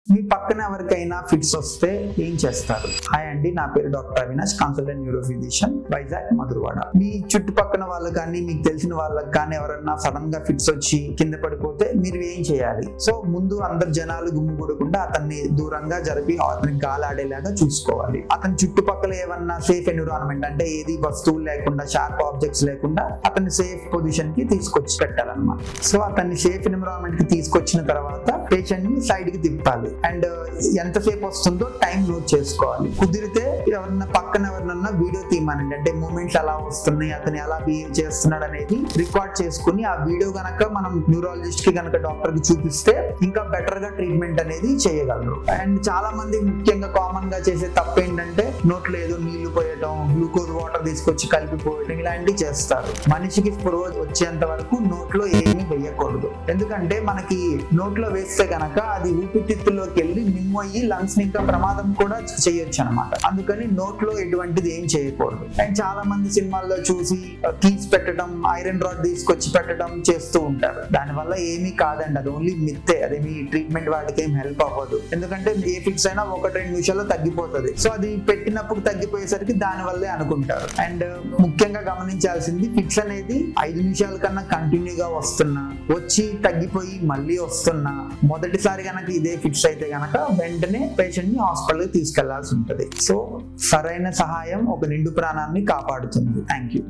మీ పక్కన ఎవరికైనా ఫిట్స్ వస్తే ఏం చేస్తారు? హాయ్ అండి, నా పేరు doctor Avinash, consultant neuro physician, Vizag, Madhurawada. మీ చుట్టుపక్కల వాళ్ళకి కానీ మీకు తెలిసిన వాళ్ళకి కానీ ఎవరన్నా సడన్ గా ఫిట్స్ వచ్చి కింద పడిపోతే మీరు ఏం చేయాలి? సో ముందు అందరు జనాలు గుమ్మిగూడకుండా అతన్ని దూరంగా జరిపి అతనికి గాలాడేలాగా చూసుకోవాలి. అతని చుట్టుపక్కల ఏమన్నా సేఫ్ ఎన్విరాన్మెంట్, అంటే ఏది వస్తువులు లేకుండా, షార్ప్ ఆబ్జెక్ట్స్ లేకుండా అతన్ని సేఫ్ పొజిషన్ కి తీసుకొచ్చి పెట్టాలన్నమాట. సో అతన్ని సేఫ్ ఎన్విరాన్మెంట్ కి తీసుకొచ్చిన తర్వాత పేషెంట్ ని సైడ్ కి తిప్పాలి. అండ్ ఎంతసేపు వస్తుందో టైం నోట్ చేసుకోవాలి. కుదిరితే ఎవరన్నా వీడియో తీయమనండి, అంటే మూమెంట్స్ ఎలా వస్తున్నాయి, అతను ఎలా బిహేవ్ చేస్తున్నాడు అనేది రికార్డ్ చేసుకుని ఆ వీడియో గనక మనం న్యూరాలజిస్ట్ కి గనక డాక్టర్ కి చూపిస్తే ఇంకా బెటర్ గా ట్రీట్మెంట్ అనేది చేయగలరు. అండ్ చాలా మంది ముఖ్యంగా కామన్ గా చేసే తప్పు ఏంటంటే నోట్లో ఏదో నీళ్లు పోయటం, గ్లూకోజ్ వాటర్ తీసుకొచ్చి కలిపిపోయటం, ఇలాంటివి చేస్తారు. మనిషికి స్పృహ వచ్చేంత వరకు నోట్లో ఏమీ వేయకూడదు. ఎందుకంటే మనకి నోట్లో వేస్తే గనక అది ఊపిరితిత్తుల్లోకి వెళ్ళి నిమ్మయ్యి లంగ్స్ ని ఇంకా ప్రమాదం కూడా చేయొచ్చు అనమాట. అందుకని నోట్లో ఎటువంటిది ఏం చేయకూడదు. అండ్ చాలా మంది సినిమాల్లో చూసి కీస్ పెట్టడం, ఐరన్ రాడ్ తీసుకొచ్చి పెట్టడం చేస్తూ ఉంటారు. దానివల్ల ఏమీ కాదండి, అది ఓన్లీ మిత్తే. అదేమి ట్రీట్మెంట్ వాటికి ఏం హెల్ప్ అవ్వదు. ఎందుకంటే ఏ ఫిక్స్ అయినా 1-2 నిమిషాల్లో తగ్గిపోతుంది. సో అది పెట్టినప్పుడు తగ్గిపోయేసరికి దాని వల్లే అనుకుంటారు. అండ్ ముఖ్యంగా గమనించాల్సింది, ఫిక్స్ అనేది 5 నిమిషాల కన్నా కంటిన్యూగా వస్తున్నా, వచ్చి తగ్గిపోయి మళ్ళీ వస్తున్నా, మొదటిసారి కనుక ఇదే ఫిక్స్ అయితే గనక వెంటనే పేషెంట్ ని హాస్పిటల్ కి తీసుకెళ్లాల్సి ఉంటుంది. సో సరైన సహాయం ఒక నిండు ప్రాణాన్ని కాపాడుతుంది. Thank you.